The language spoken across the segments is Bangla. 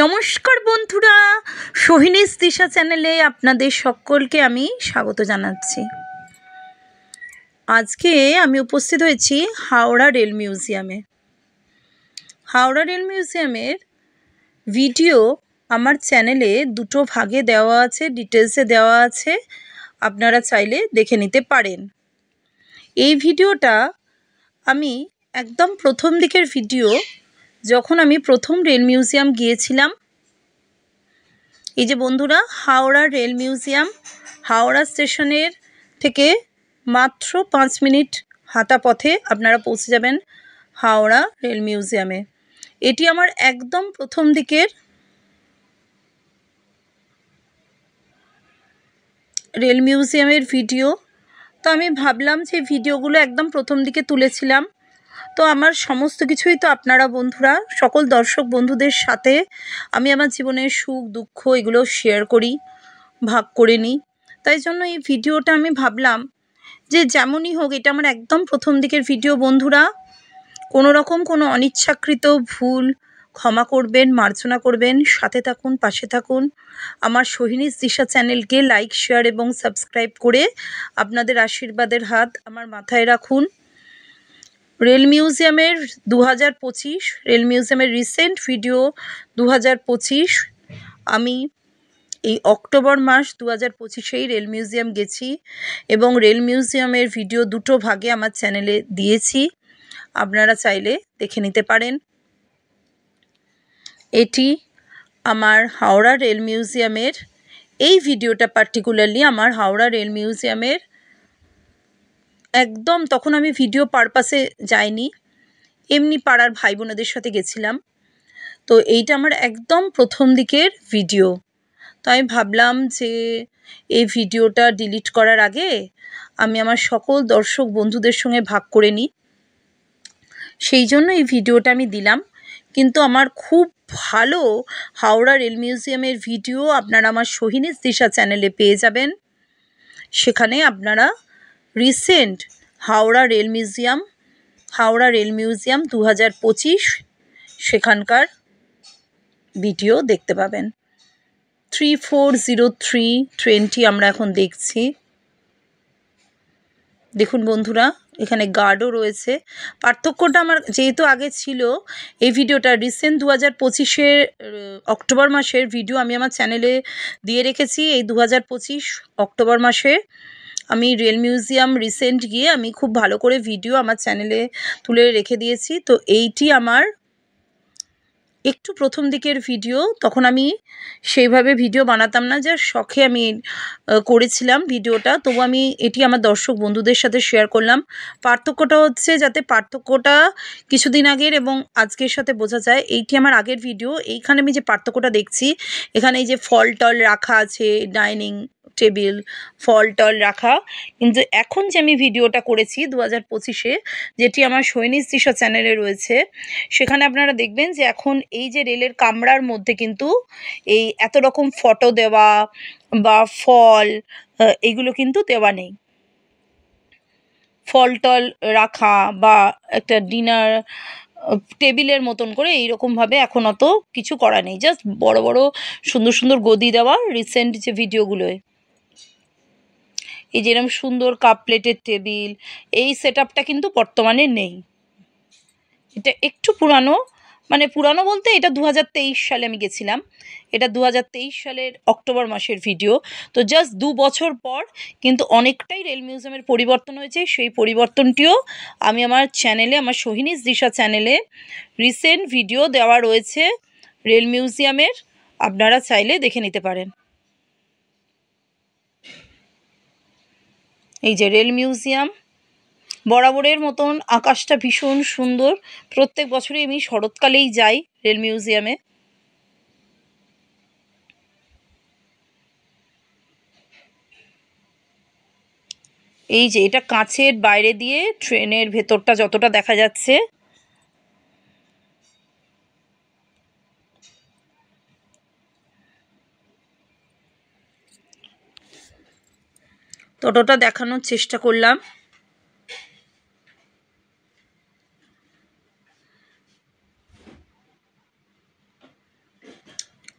নমস্কার বন্ধুরা, সোহিনীস দিশা চ্যানেলে আপনাদের সকলকে আমি স্বাগত জানাচ্ছি। আজকে আমি উপস্থিত হয়েছি হাওড়া রেল মিউজিয়ামে। হাওড়া রেল মিউজিয়ামের ভিডিও আমার চ্যানেলে দুটো ভাগে দেওয়া আছে, ডিটেলসে দেওয়া আছে, আপনারা চাইলে দেখে নিতে পারেন। এই ভিডিওটা আমি একদম প্রথম দিকের ভিডিও, যখন আমি প্রথম রেল মিউজিয়াম গিয়েছিলাম। এই যে বন্ধুরা, হাওড়া রেল মিউজিয়াম হাওড়া স্টেশনের থেকে মাত্র 5 মিনিট হাঁটা পথে আপনারা পৌঁছে যাবেন হাওড়া রেল মিউজিয়ামে। এটি আমার একদম প্রথম দিকের রেল মিউজিয়ামের ভিডিও। তো আমি ভাবলাম যে ভিডিওগুলো একদম প্রথম দিকে তুলেছিলাম, তো আমার সমস্ত কিছুই তো আপনারা বন্ধুরা, সকল দর্শক বন্ধুদের সাথে আমি আমার জীবনের সুখ দুঃখ এগুলো শেয়ার করি, ভাগ করে নিই। তাই জন্য এই ভিডিওটা আমি ভাবলাম যে যেমনই হোক, এটা আমার একদম প্রথম দিকের ভিডিও বন্ধুরা। কোনো রকম কোনো অনিচ্ছাকৃত ভুল ক্ষমা করবেন, মার্জনা করবেন। সাথে থাকুন, পাশে থাকুন। আমার সোহিনীস দিশা চ্যানেলকে লাইক, শেয়ার এবং সাবস্ক্রাইব করে আপনাদের আশীর্বাদের হাত আমার মাথায় রাখুন। রেল মিউজিয়ামের 2025 রেল মিউজিয়ামের রিসেন্ট ভিডিও 2025 আমি এই অক্টোবর মাস 2025-এই রেল মিউজিয়াম গেছি এবং রেল মিউজিয়ামের ভিডিও দুটো ভাগে আমার চ্যানেলে দিয়েছি, আপনারা চাইলে দেখে নিতে পারেন। এটি আমার হাওড়া রেল মিউজিয়ামের, এই ভিডিওটা পার্টিকুলারলি আমার হাওড়া রেল মিউজিয়ামের একদম, তখন আমি ভিডিও পারপাসে যাইনি, এমনি পাড়ার ভাই বোনেদের সাথে গেছিলাম। তো এইটা আমার একদম প্রথম দিকের ভিডিও। তো আমি ভাবলাম যে এই ভিডিওটা ডিলিট করার আগে আমি আমার সকল দর্শক বন্ধুদের সঙ্গে ভাগ করে নিই, সেই জন্য এই ভিডিওটা আমি দিলাম। কিন্তু আমার খুব ভালো হাওড়া রেল মিউজিয়ামের ভিডিও আপনারা আমার সোহিনীস দিশা চ্যানেলে পেয়ে যাবেন। সেখানে আপনারা রিসেন্ট হাওড়া রেল মিউজিয়াম 2025 সেখানকার ভিডিও দেখতে পাবেন। 3403 ট্রেনটি আমরা এখন দেখছি। দেখুন বন্ধুরা, এখানে গার্ডও রয়েছে। পার্থক্যটা আমার যেহেতু আগে ছিল, এই ভিডিওটা রিসেন্ট 2025-এর অক্টোবর মাসের ভিডিও আমি আমার চ্যানেলে দিয়ে রেখেছি। এই 2025 অক্টোবর মাসে আমি রেল মিউজিয়াম রিসেন্ট গিয়ে আমি খুব ভালো করে ভিডিও আমার চ্যানেলে তুলে রেখে দিয়েছি। তো এইটি আমার একটু প্রথম দিকের ভিডিও, তখন আমি সেইভাবে ভিডিও বানাতাম না, যা শখে আমি করেছিলাম ভিডিওটা। তবু আমি এটি আমার দর্শক বন্ধুদের সাথে শেয়ার করলাম। পার্থক্যটা হচ্ছে, যাতে পার্থক্যটা কিছুদিন আগের এবং আজকের সাথে বোঝা যায়। এইটি আমার আগের ভিডিও। এইখানে আমি যে পার্থক্যটা দেখছি, এখানে এই যে ফল টল রাখা আছে, ডাইনিং টেবিল, ফল টল রাখা। কিন্তু এখন যে আমি ভিডিওটা করেছি 2025-এ, যেটি আমার সোহিনীস দিশা চ্যানেলে রয়েছে, সেখানে আপনারা দেখবেন যে এখন এই যে রেলের কামরার মধ্যে কিন্তু এই এত রকম ফটো দেওয়া বা ফল এগুলো কিন্তু দেওয়া নেই। ফল টল রাখা বা একটা ডিনার টেবিলের মতন করে এইরকমভাবে এখন অত কিছু করা নেই। জাস্ট বড় বড় সুন্দর সুন্দর গদি দেওয়া রিসেন্ট যে ভিডিওগুলোয়, এই যেরকম সুন্দর কাপ প্লেটের টেবিল, এই সেট আপটা কিন্তু বর্তমানে নেই। এটা একটু পুরানো, মানে পুরানো বলতে এটা 2023 সালে আমি গেছিলাম। এটা 2023 সালের অক্টোবর মাসের ভিডিও। তো জাস্ট 2 বছর পর কিন্তু অনেকটাই রেল মিউজিয়ামের পরিবর্তন হয়েছে। সেই পরিবর্তনটিও আমি আমার চ্যানেলে, আমার সোহিনীস দিশা চ্যানেলে রিসেন্ট ভিডিও দেওয়া রয়েছে রেল মিউজিয়ামের, আপনারা চাইলে দেখে নিতে পারেন। এই যে রেল মিউজিয়াম, বরাবরের মতন আকাশটা ভীষণ সুন্দর। প্রত্যেক বছরই আমি শরৎকালেই যাই রেল মিউজিয়ামে। এই যে এটা কাঁচের বাইরে দিয়ে ট্রেনের ভেতরটা যতটা দেখা যাচ্ছে, ততটা দেখানোর চেষ্টা করলাম।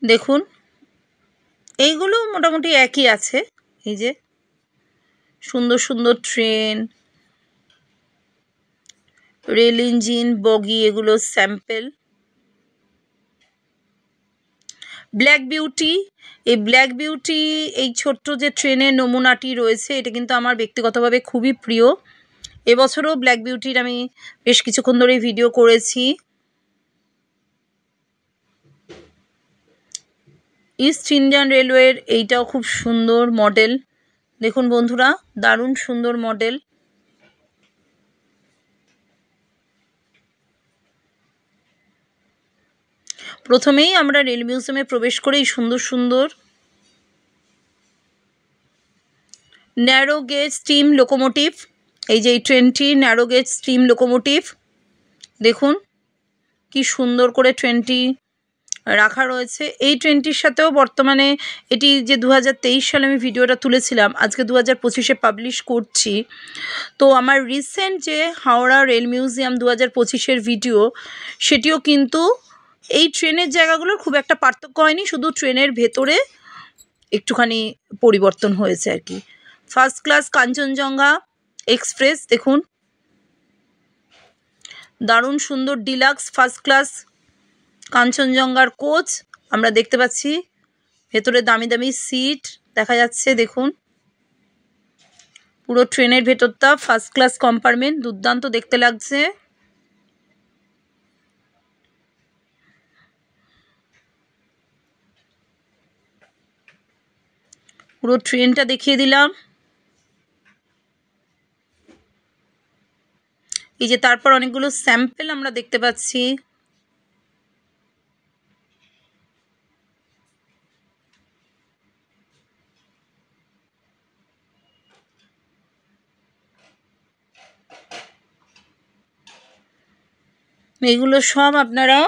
দেখুন এইগুলো মোটামুটি একই আছে। এই যে সুন্দর সুন্দর ট্রেন, রেল ইঞ্জিন, বগি, এগুলো স্যাম্পেল। ব্ল্যাক বিউটি, এই ব্ল্যাক বিউটি, এই ছোট্ট যে ট্রেনের নমুনাটি রয়েছে, এটা কিন্তু আমার ব্যক্তিগতভাবে খুবই প্রিয়। এবছরও ব্ল্যাক বিউটির আমি বেশ কিছুক্ষণ ধরেই ভিডিও করেছি। ইস্ট ইন্ডিয়ান রেলওয়ের এইটাও খুব সুন্দর মডেল। দেখুন বন্ধুরা, দারুণ সুন্দর মডেল। প্রথমেই আমরা রেল মিউজিয়ামে প্রবেশ করেই সুন্দর সুন্দর ন্যারো গেজ স্টিম লোকোমোটিভ, এই যে এই ট্রেনটি ন্যারো গেজ স্টিম লোকোমোটিভ, দেখুন কি সুন্দর করে ট্রেনটি রাখা রয়েছে। এই ট্রেনটির সাথেও বর্তমানে এটি যে 2023 সালে আমি ভিডিওটা তুলেছিলাম, আজকে 2025-এ পাবলিশ করছি। তো আমার রিসেন্ট যে হাওড়া রেল মিউজিয়াম 2025-এর ভিডিও, সেটিও কিন্তু এই ট্রেনের জায়গাগুলোর খুব একটা পার্থক্য হয়নি, শুধু ট্রেনের ভেতরে একটুখানি পরিবর্তন হয়েছে আর কি। ফার্স্ট ক্লাস কাঞ্চনজঙ্ঘা এক্সপ্রেস, দেখুন দারুণ সুন্দর ডিলাক্স ফার্স্ট ক্লাস কাঞ্চনজঙ্ঘার কোচ আমরা দেখতে পাচ্ছি। ভেতরে দামি দামি সিট দেখা যাচ্ছে, দেখুন পুরো ট্রেনের ভেতরটা ফার্স্ট ক্লাস কম্পার্টমেন্ট, দুর্দান্ত দেখতে লাগছে। পুরো ট্রেনটা দেখিয়ে দিলাম। এই যে তারপর অনেকগুলো স্যাম্পেল আমরা দেখতে পাচ্ছি। এইগুলো সব আপনারা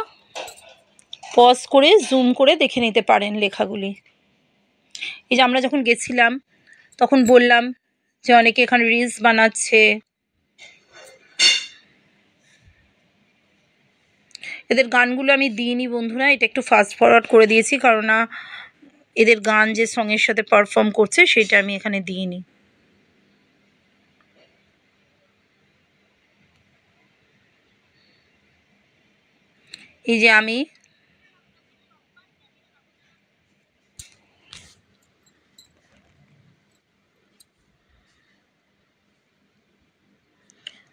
পজ করে জুম করে দেখে নিতে পারেন লেখাগুলি। এই যে আমরা যখন গেছিলাম তখন বললাম যে অনেকে এখানে রিলস বানাচ্ছে। এদের গানগুলো আমি দিইনি বন্ধুরা, এটা একটু ফাস্ট ফরওয়ার্ড করে দিয়েছি, কারণ না এদের গান যে সঙ্গের সাথে পারফর্ম করছে সেটা আমি এখানে দিইনি। এই যে আমি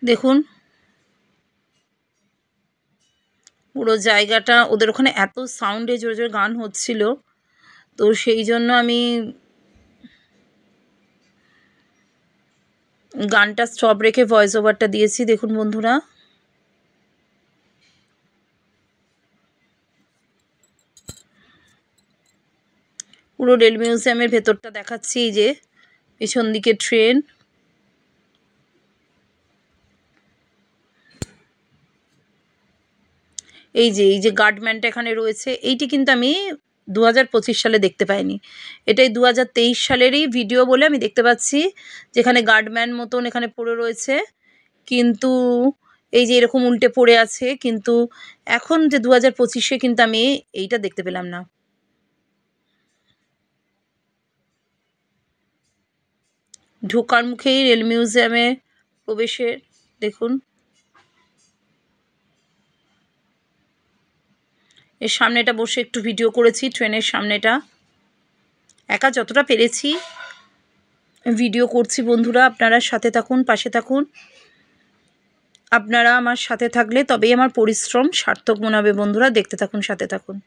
দেখুন পুরো জায়গাটা, ওদের ওখানে এত সাউন্ডে জোরে জোরে গান হচ্ছিল, তো সেই জন্য আমি গানটা স্টপ রেখে ভয়েস ওভারটা দিয়েছি। দেখুন বন্ধুরা, পুরো রেল মিউজিয়ামের ভেতরটা দেখাচ্ছি। এই যে পেছন দিকে ট্রেন, এই যে গার্ডম্যানটা এখানে রয়েছে, এইটি কিন্তু আমি 2025 সালে দেখতে পাইনি, এটাই 2023 সালেরই ভিডিও বলে আমি দেখতে পাচ্ছি, যেখানে গার্ডম্যান মতন এখানে পড়ে রয়েছে, কিন্তু এই যে এরকম উল্টে পড়ে আছে, কিন্তু এখন যে 2025-এ কিন্তু আমি এইটা দেখতে পেলাম না। ঢোকার মুখেই রেল মিউজিয়ামে প্রবেশের দেখুন, এর সামনেটা বসে একটু ভিডিও করেছি, ট্রেনের সামনেটা একা যতটা পেরেছি ভিডিও করছি। বন্ধুরা আপনারা সাথে থাকুন, পাশে থাকুন। আপনারা আমার সাথে থাকলে তবেই আমার পরিশ্রম সার্থক মনে হবে। বন্ধুরা দেখতে থাকুন, সাথে থাকুন।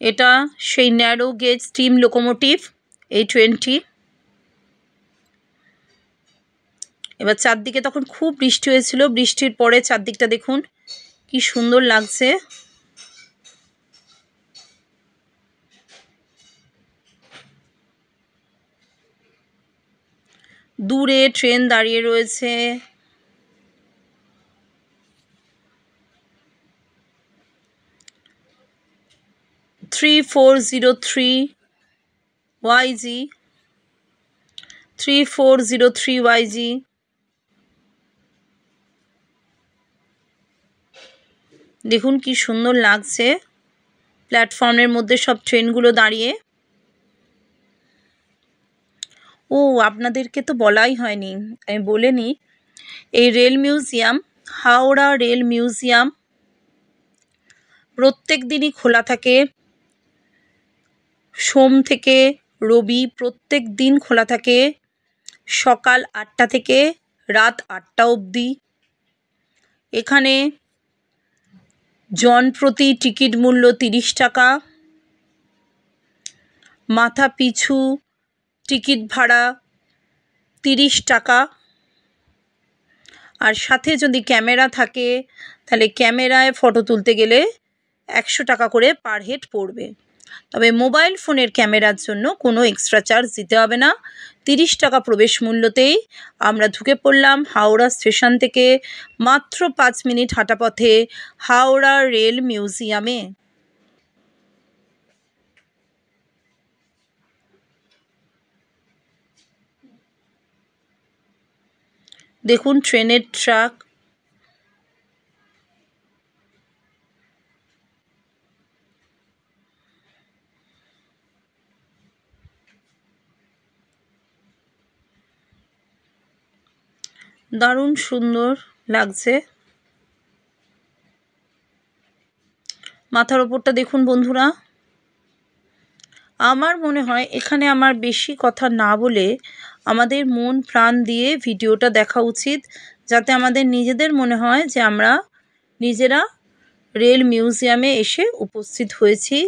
এটা সেই ন্যারো গেজ স্টিম লোকোমোটিভ, এই ট্রেনটি। এবার চারদিকে তখন খুব বৃষ্টি হয়েছিল, বৃষ্টির পরে চারদিকটা দেখুন কি সুন্দর লাগছে। দূরে ট্রেন দাঁড়িয়ে রয়েছে, 3403 YG 3403 YG। দেখুন কি সুন্দর লাগছে প্ল্যাটফর্মের মধ্যে সব ট্রেনগুলো দাঁড়িয়ে। ও আপনাদেরকে তো বলাই হয়নি, আমি বলে নিই। এই rail museum, Howrah rail museum প্রত্যেক দিনই খোলা থাকে। সোম থেকে রবি প্রত্যেক দিন খোলা থাকে, সকাল 8টা থেকে রাত 8টা অবধি। এখানে জন প্রতি টিকিট মূল্য 30 টাকা, মাথা পিছু টিকিট ভাড়া 30 টাকা। আর সাথে যদি ক্যামেরা থাকে তাহলে ক্যামেরায় ফটো তুলতে গেলে 100 টাকা করে পার হেড পড়বে। তবে মোবাইল ফোনের ক্যামেরার জন্য কোনো এক্সট্রা চার্জ দিতে হবে না। 30 টাকা প্রবেশ মূল্যতেই আমরা ঢুকে পড়লাম হাওড়া স্টেশন থেকে মাত্র 5 মিনিট হাঁটা পথে হাওড়া রেল মিউজিয়ামে। দেখুন ট্রেনের ট্র্যাক, দারুণ সুন্দর লাগছে। মাথার ওপরটা দেখুন বন্ধুরা। আমার মনে হয় এখানে আমার বেশি কথা না বলে আমাদের মন প্রাণ দিয়ে ভিডিওটা দেখা উচিত, যাতে আমাদের নিজেদের মনে হয় যে আমরা নিজেরা রেল মিউজিয়ামে এসে উপস্থিত হয়েছি।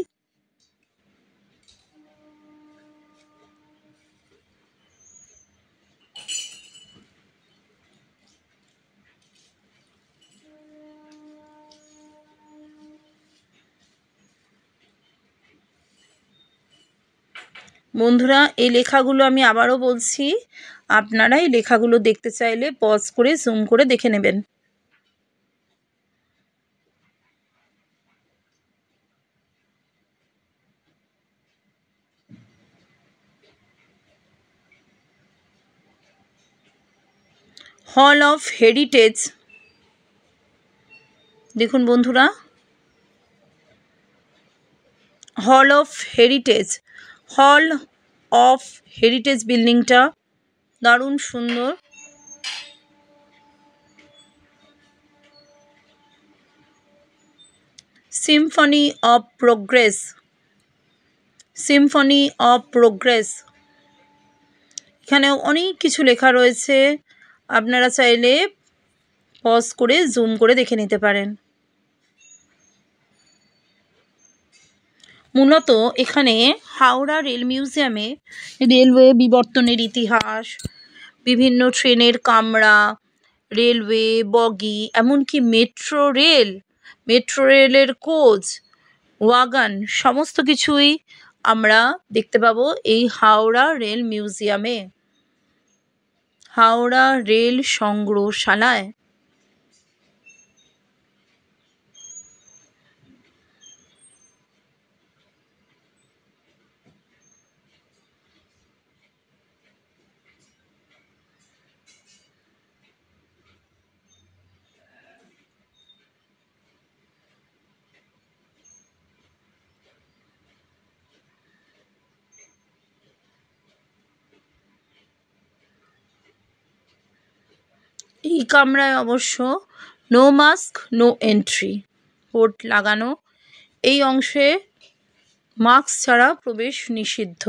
বন্ধুরা এই লেখাগুলো আমি আবারও বলছি, আপনারা এই লেখাগুলো দেখতে চাইলে পজ করে জুম করে দেখে নেবেন। হল অফ হেরিটেজ, দেখুন বন্ধুরা, hall of heritage, hall of heritage বিল্ডিংটা দারুণ সুন্দর। Symphony of progress, Symphony of progress, এখানে অনেক কিছু লেখা রয়েছে, আপনারা চাইলে পজ করে জুম করে দেখে নিতে পারেন। মূলত এখানে হাওড়া রেল মিউজিয়ামে রেলওয়ে বিবর্তনের ইতিহাস, বিভিন্ন ট্রেনের কামরা, রেলওয়ে বগি, এমনকি মেট্রো রেলের কোচ, ওয়াগন, সমস্ত কিছুই আমরা দেখতে পাবো এই হাওড়া রেল মিউজিয়ামে, হাওড়া রেল সংগ্রহশালায়। এই কামরায় অবশ্য no mask no entry board লাগানো, এই অংশে মাস্ক ছাড়া প্রবেশ নিষিদ্ধ।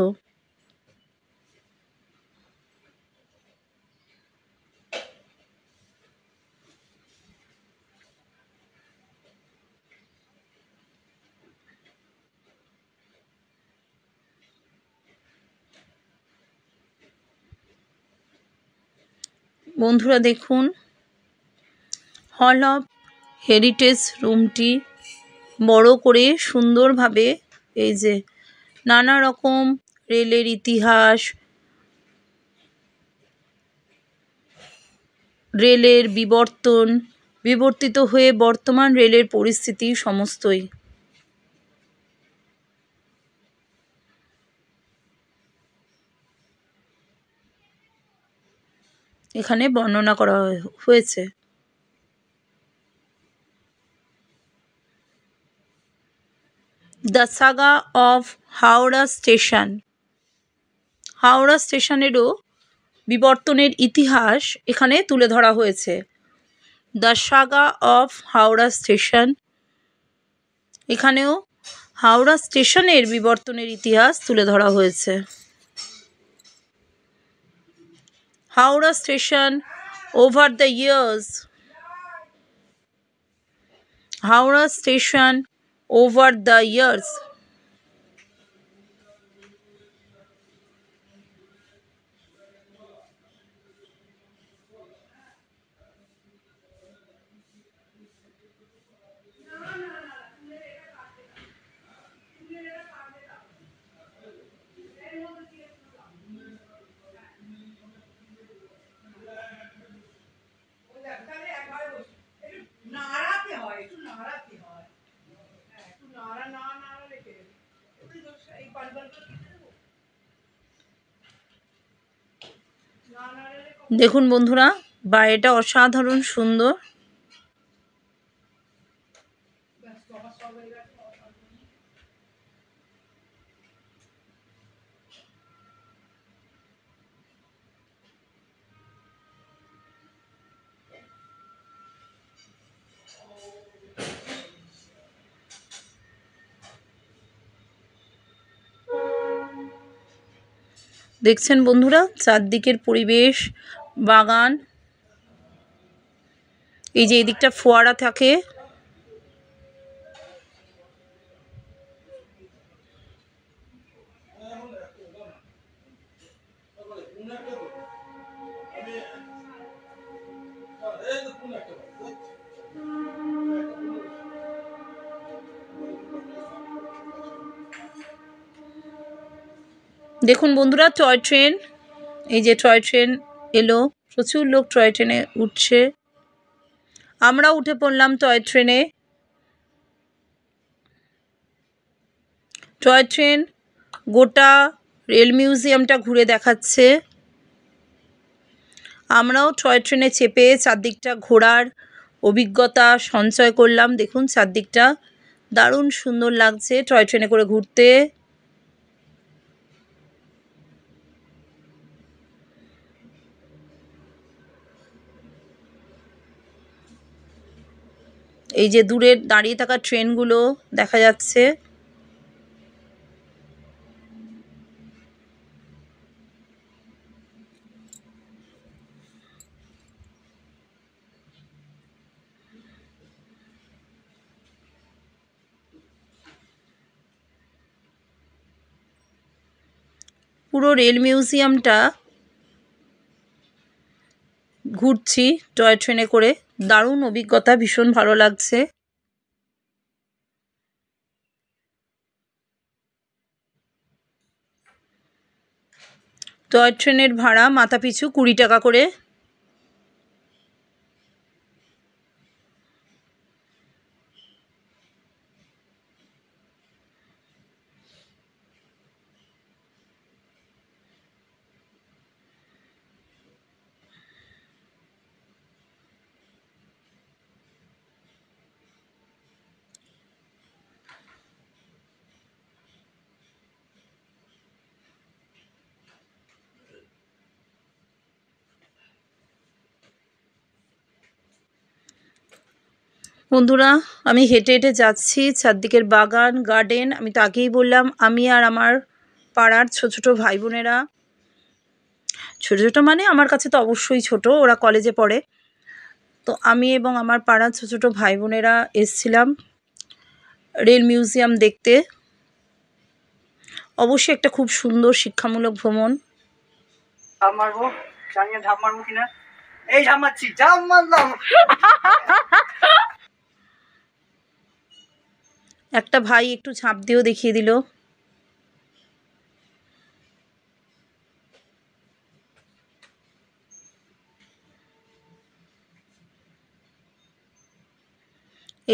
বন্ধুরা দেখুন হল অফ হেরিটেজ রুমটি বড় করে সুন্দরভাবে এই যে নানা রকম রেলের ইতিহাস, রেলের বিবর্তিত হয়ে বর্তমান রেলের পরিস্থিতি সমস্তই। এখানে বর্ণনা করা হয়েছে। The saga of Howrah station. Howrah স্টেশনেরও বিবর্তনের ইতিহাস এখানে তুলে ধরা হয়েছে। The saga of Howrah station, এখানেও হাওড়া স্টেশনের বিবর্তনের ইতিহাস তুলে ধরা হয়েছে। Howrah station over the years. Howrah station over the years. দেখুন বন্ধুরা, বাইরেটা অসাধারণ সুন্দর। দেখছেন বন্ধুরা চারদিকের পরিবেশ, বাগান, এই যে এদিকটা ফোয়ারা থাকে, দেখুন বন্ধুরা টয় ট্রেন, এই যে টয় ট্রেন এলো, প্রচুর লোক টয় ট্রেনে উঠছে, আমরাও উঠে পড়লাম টয় ট্রেনে। টয় ট্রেন গোটা রেল মিউজিয়ামটা ঘুরে দেখাচ্ছে। আমরাও টয় ট্রেনে চেপে চারদিকটা ঘোরার অভিজ্ঞতা সঞ্চয় করলাম। দেখুন চারদিকটা দারুণ সুন্দর লাগছে টয় ট্রেনে করে ঘুরতে। এই যে দূরের দাঁড়িয়ে থাকা ট্রেনগুলো দেখা যাচ্ছে। পুরো রেল মিউজিয়ামটা ঘুরছি টয় ট্রেনে করে, দারুণ অভিজ্ঞতা, ভীষণ ভালো লাগছে। টয় ট্রেনের ভাড়া মাথাপিছু 20 টাকা করে। বন্ধুরা আমি হেঁটে হেঁটে যাচ্ছি, চারদিকের বাগান গার্ডেন। আমি তো আগেই বললাম আমি আর আমার পাড়ার ছোট ছোট ভাই বোনেরা, ছোট ছোট মানে আমার কাছে তো অবশ্যই ছোট, ওরা কলেজে পড়ে, তো আমি এবং আমার পাড়ার ছোট ছোট ভাই বোনেরা এসছিলাম রেল মিউজিয়াম দেখতে। অবশ্যই একটা খুব সুন্দর শিক্ষামূলক ভ্রমণ। একটা ভাই একটু ঝাঁপ দিয়েও দেখিয়ে দিল।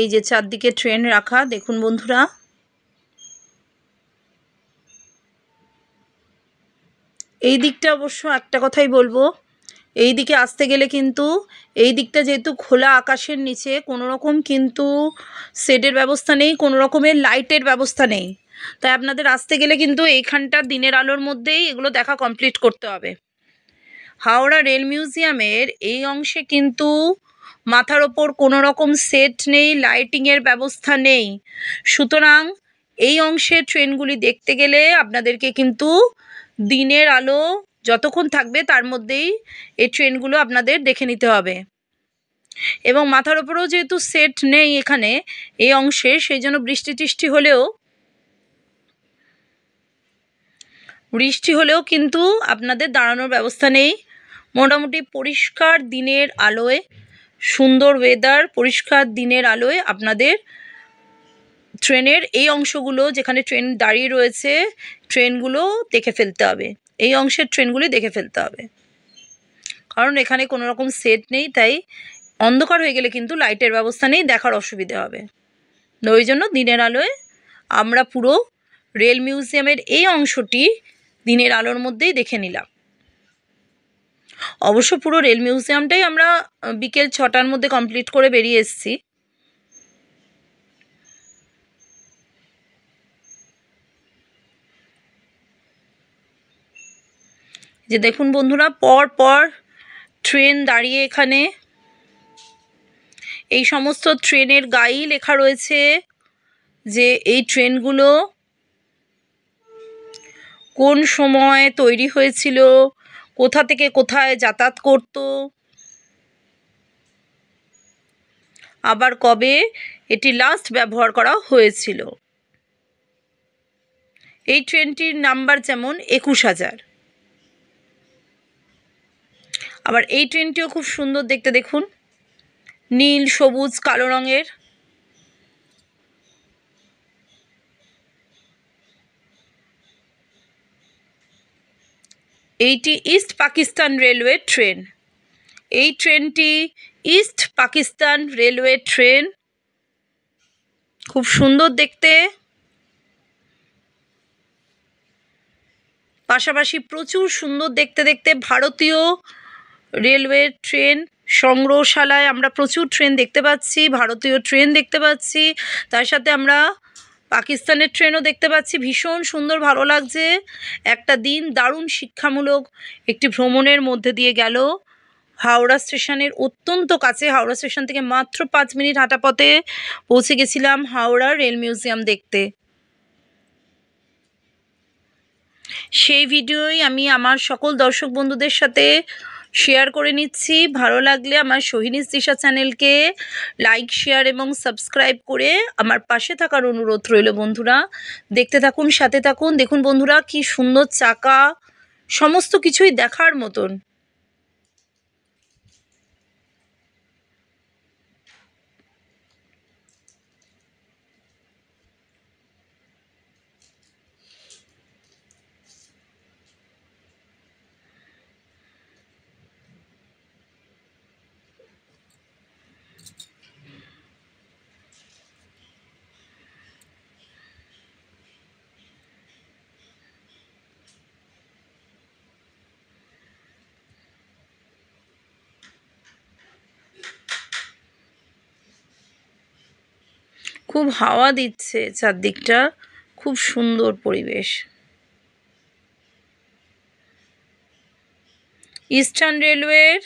এই যে চারদিকে ট্রেন রাখা, দেখুন বন্ধুরা। এই দিকটা অবশ্য একটা কথাই বলবো, এই দিকে আসতে গেলে কিন্তু এই দিকটা যেহেতু খোলা আকাশের নিচে, কোনো রকম কিন্তু শেডের ব্যবস্থা নেই, কোনো রকমের লাইটের ব্যবস্থা নেই, তাই আপনাদের আসতে গেলে কিন্তু এইখানটা দিনের আলোর মধ্যেই এগুলো দেখা কমপ্লিট করতে হবে। হাওড়া রেল মিউজিয়ামের এই অংশে কিন্তু মাথার ওপর কোনো রকম সেট নেই, লাইটিংয়ের ব্যবস্থা নেই, সুতরাং এই অংশের ট্রেনগুলি দেখতে গেলে আপনাদেরকে কিন্তু দিনের আলো যতক্ষণ থাকবে তার মধ্যেই এই ট্রেনগুলো আপনাদের দেখে নিতে হবে। এবং মাথার ওপরেও যেহেতু সেট নেই এখানে এই অংশে, সেই জন্য বৃষ্টি হলেও কিন্তু আপনাদের দাঁড়ানোর ব্যবস্থা নেই। মোটামুটি পরিষ্কার দিনের আলোয়, সুন্দর ওয়েদার, পরিষ্কার দিনের আলোয় আপনাদের ট্রেনের এই অংশগুলো, যেখানে ট্রেন দাঁড়িয়ে রয়েছে, ট্রেনগুলো দেখে ফেলতে হবে, এই অংশের ট্রেনগুলি দেখে ফেলতে হবে, কারণ এখানে কোনো রকম সেট নেই, তাই অন্ধকার হয়ে গেলে কিন্তু লাইটের ব্যবস্থা নেই, দেখার অসুবিধে হবে। ওই জন্য দিনের আলোয় আমরা পুরো রেল মিউজিয়ামের এই অংশটি দিনের আলোর মধ্যেই দেখে নিলাম। অবশ্য পুরো রেল মিউজিয়ামটাই আমরা বিকেল 6টার মধ্যে কমপ্লিট করে বেরিয়ে এসেছি। যে দেখুন বন্ধুরা, পর পর ট্রেন দাঁড়িয়ে, এখানে এই সমস্ত ট্রেনের গায়েই লেখা রয়েছে যে এই ট্রেনগুলো কোন সময় তৈরি হয়েছিল, কোথা থেকে কোথায় যাতায়াত করত, আবার কবে এটি লাস্ট ব্যবহার করা হয়েছিল। এই ট্রেনটির নাম্বার যেমন 21,000। আবার এই ট্রেনটিও খুব সুন্দর দেখতে, দেখুন নীল, সবুজ, কালো রঙের। এইটি ইস্ট পাকিস্তান রেলওয়ে ট্রেন। এই ট্রেনটি ইস্ট পাকিস্তান রেলওয়ে ট্রেন, খুব সুন্দর দেখতে। পাশাপাশি প্রচুর সুন্দর দেখতে দেখতে ভারতীয় রেলওয়ে ট্রেন সংগ্রহশালায় আমরা প্রচুর ট্রেন দেখতে পাচ্ছি, ভারতীয় ট্রেন দেখতে পাচ্ছি, তার সাথে আমরা পাকিস্তানের ট্রেনও দেখতে পাচ্ছি। ভীষণ সুন্দর, ভালো লাগছে। একটা দিন দারুণ শিক্ষামূলক একটি ভ্রমণের মধ্যে দিয়ে গেল। হাওড়া স্টেশনের অত্যন্ত কাছে, হাওড়া স্টেশন থেকে মাত্র 5 মিনিট হাঁটা পথে পৌঁছে গেছিলাম হাওড়া রেল মিউজিয়াম দেখতে। সেই ভিডিওই আমি আমার সকল দর্শক বন্ধুদের সাথে শেয়ার করে নিচ্ছি। ভালো লাগলে আমার সোহিনীস দিশা চ্যানেলকে লাইক, শেয়ার এবং সাবস্ক্রাইব করে আমার পাশে থাকার অনুরোধ রইল বন্ধুরা। দেখতে থাকুন, সাথে থাকুন। দেখুন বন্ধুরা, কি সুন্দর চাকা, সমস্ত কিছুই দেখার মতন। খুব হাওয়া দিচ্ছে চারদিকটা, খুব সুন্দর পরিবেশ। ইস্টার্ন রেলওয়ের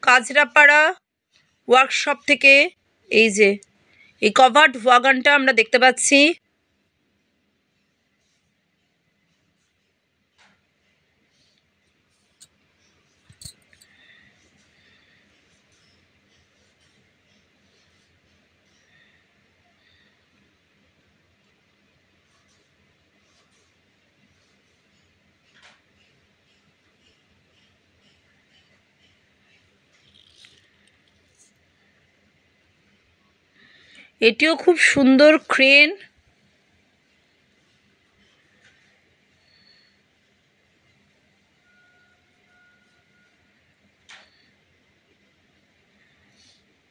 কাজরাপাড়া ওয়ার্কশপ থেকে এই যে এই কভার্ড ওয়াগনটা আমরা দেখতে পাচ্ছি। এটিও খুব সুন্দর ক্রেন।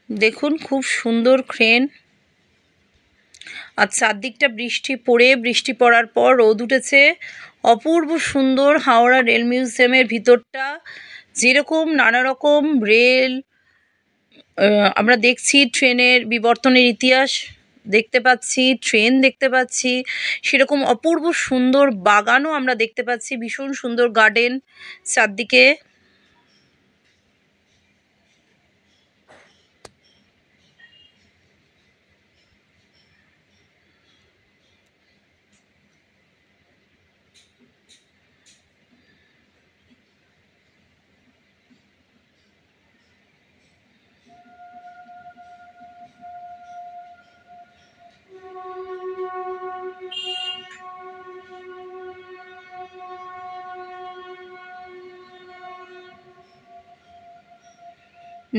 দেখুন খুব সুন্দর ক্রেন। আর চারদিকটা বৃষ্টি পড়ার পর রোদ উঠেছে। অপূর্ব সুন্দর হাওড়া রেল মিউজিয়ামের ভিতরটা, যেরকম নানা রকম রেল আমরা দেখছি, ট্রেনের বিবর্তনের ইতিহাস দেখতে পাচ্ছি, ট্রেন দেখতে পাচ্ছি, সেরকম অপূর্ব সুন্দর বাগানও আমরা দেখতে পাচ্ছি, ভীষণ সুন্দর গার্ডেন চারদিকে।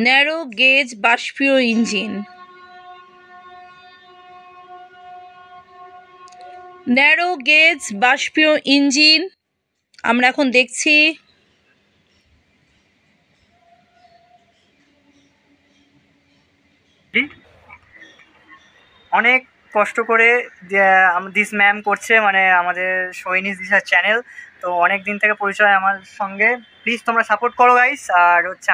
ন্যারো গেজ বাষ্পীয় ইঞ্জিন, ন্যারো গেজ বাষ্পীয় ইঞ্জিন আমরা এখন দেখছি। অনেক কষ্ট করে দিস ম্যাম করছে, মানে আমাদের সৈনিক দিশার চ্যানেল। তো অনেক দিন থেকে পরিচয় আমার সঙ্গে, প্লিজ তোমরা সাপোর্ট করো গাইস। আর হচ্ছে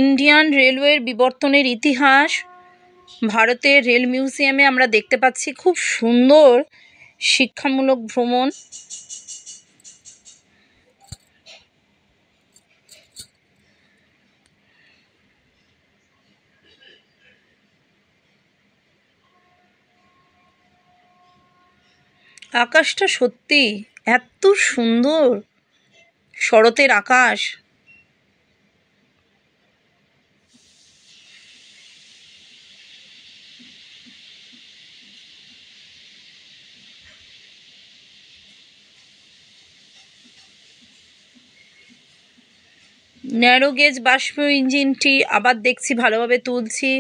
ইন্ডিয়ান রেলওয়ের বিবর্তনের ইতিহাস ভারতের রেল মিউজিয়ামে আমরা দেখতে পাচ্ছি। খুব সুন্দর শিক্ষামূলক ভ্রমণ। আকাশটা সত্যি এত সুন্দর, শরতের আকাশ। ন্যারো গেজ বাষ্পীয় ইঞ্জিনটি আবার দেখছি, ভালোভাবে তুলছি।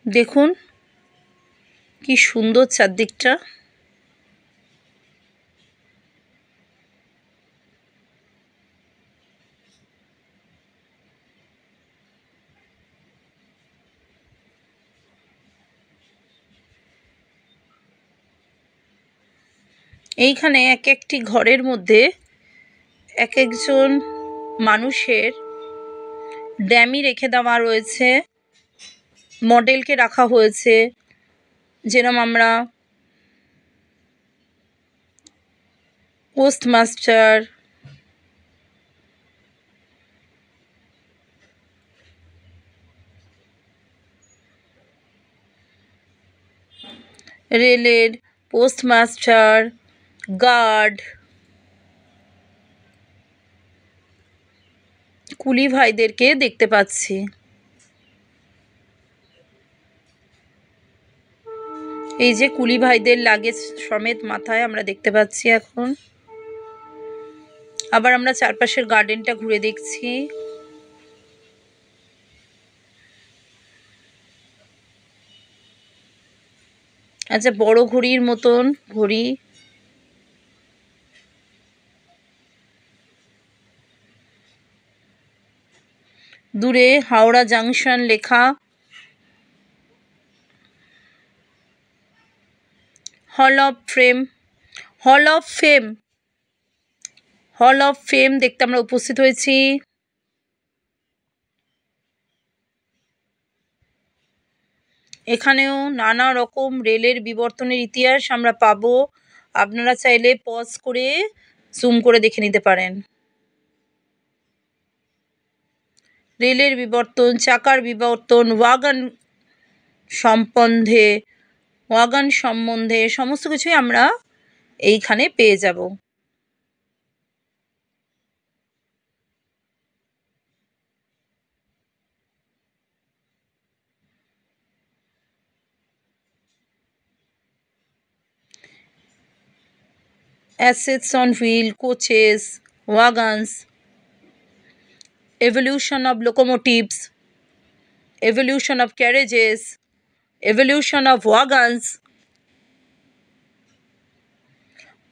দেখুন কি সুন্দর চারদিকটা। এইখানে এক একটি ঘরের মধ্যে এক একজন মানুষের ড্যামি রেখে দেওয়া রয়েছে, মডেলকে রাখা হয়েছে। যেরকম আমরা পোস্টমাস্টার, রেলের পোস্টমাস্টার, গার্ড, কুলি ভাইদেরকে দেখতে পাচ্ছি। এই যে কুলি ভাইদের লাগেজ সমেত মাথায় আমরা দেখতে পাচ্ছি এখন। আবার আমরা চারপাশের গার্ডেনটা ঘুরে দেখছি। আচ্ছা, বড় ঘড়ির মতন ঘড়ি। দূরে হাওড়া জাংশন লেখা। Hall of fame, hall of fame, hall of fame দেখতে আমরা উপস্থিত হয়েছি। এখানেও নানা রকম রেলের বিবর্তনের ইতিহাস আমরা পাবো। আপনারা চাইলে পজ করে জুম করে দেখে নিতে পারেন। রেলের বিবর্তন, চাকার বিবর্তন, ওয়াগন সম্বন্ধে সমস্ত কিছুই আমরা এইখানে পেয়ে যাব। assets on wheel, coaches, wagons, evolution of locomotives, evolution of carriages, evolution of wagons.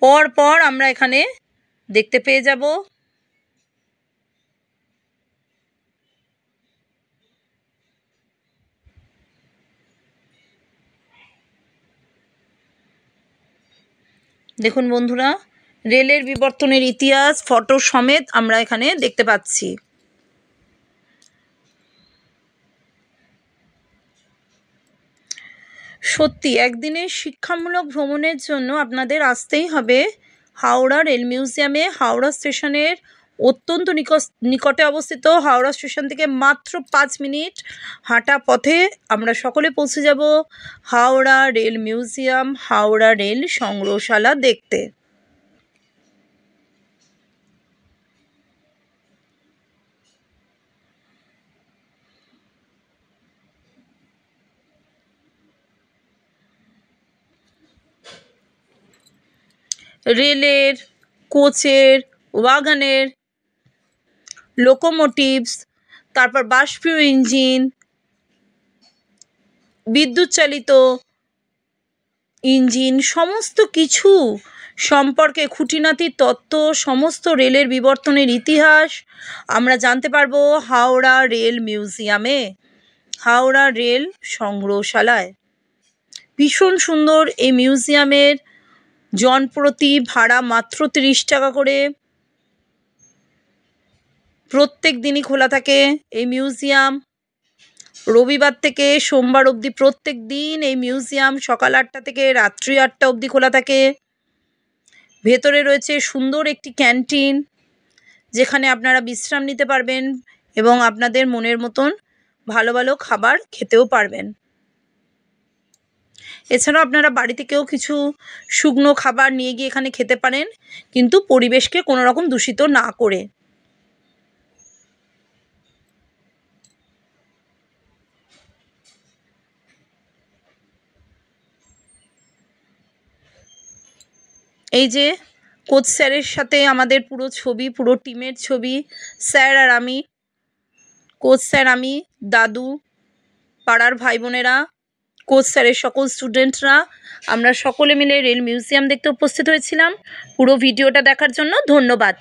পর আমরা এখানে দেখতে পেয়ে যাব। দেখুন বন্ধুরা, রেলের বিবর্তনের ইতিহাস ফটো সমেত আমরা এখানে দেখতে পাচ্ছি। সত্যি একদিনের শিক্ষামূলক ভ্রমণের জন্য আপনাদের আসতেই হবে হাওড়া রেল মিউজিয়ামে। হাওড়া স্টেশনের অত্যন্ত নিকটে অবস্থিত। হাওড়া স্টেশন থেকে মাত্র 5 মিনিট হাঁটা পথে আমরা সকলে পৌঁছে যাব Howrah rail museum, Howrah rail সংগ্রহশালা দেখতে। রেলের, কোচের, ওয়াগনের, লোকোমোটিভস, তারপর বাষ্পীয় ইঞ্জিন, বিদ্যুৎ চালিত ইঞ্জিন, সমস্ত কিছু সম্পর্কে খুঁটিনাটি তত্ত্ব, সমস্ত রেলের বিবর্তনের ইতিহাস আমরা জানতে পারবো হাওড়া রেল মিউজিয়ামে, হাওড়া রেল সংগ্রহশালায়। ভীষণ সুন্দর এই মিউজিয়ামের জনপ্রতি ভাড়া মাত্র 30 টাকা করে। প্রত্যেক দিনই খোলা থাকে এই মিউজিয়াম। রবিবার থেকে সোমবার অবধি প্রত্যেক দিন এই মিউজিয়াম সকাল 8টা থেকে রাত্রি 8টা অবধি খোলা থাকে। ভেতরে রয়েছে সুন্দর একটি ক্যান্টিন, যেখানে আপনারা বিশ্রাম নিতে পারবেন এবং আপনাদের মনের মতন ভালো ভালো খাবার খেতেও পারবেন। এছাড়াও আপনারা বাড়ি থেকেও কিছু শুকনো খাবার নিয়ে গিয়ে এখানে খেতে পারেন, কিন্তু পরিবেশকে কোনো রকম দূষিত না করে। এই যে কোচ স্যারের সাথে আমাদের পুরো ছবি, পুরো টিমের ছবি, স্যার আর আমি, কোচ স্যার, আমি, দাদু, পাড়ার ভাই বোনেরা, কোচ স্যারের সকল স্টুডেন্টরা, আমরা সকলে মিলে রেল মিউজিয়াম দেখতে উপস্থিত হয়েছিলাম। পুরো ভিডিওটা দেখার জন্য ধন্যবাদ।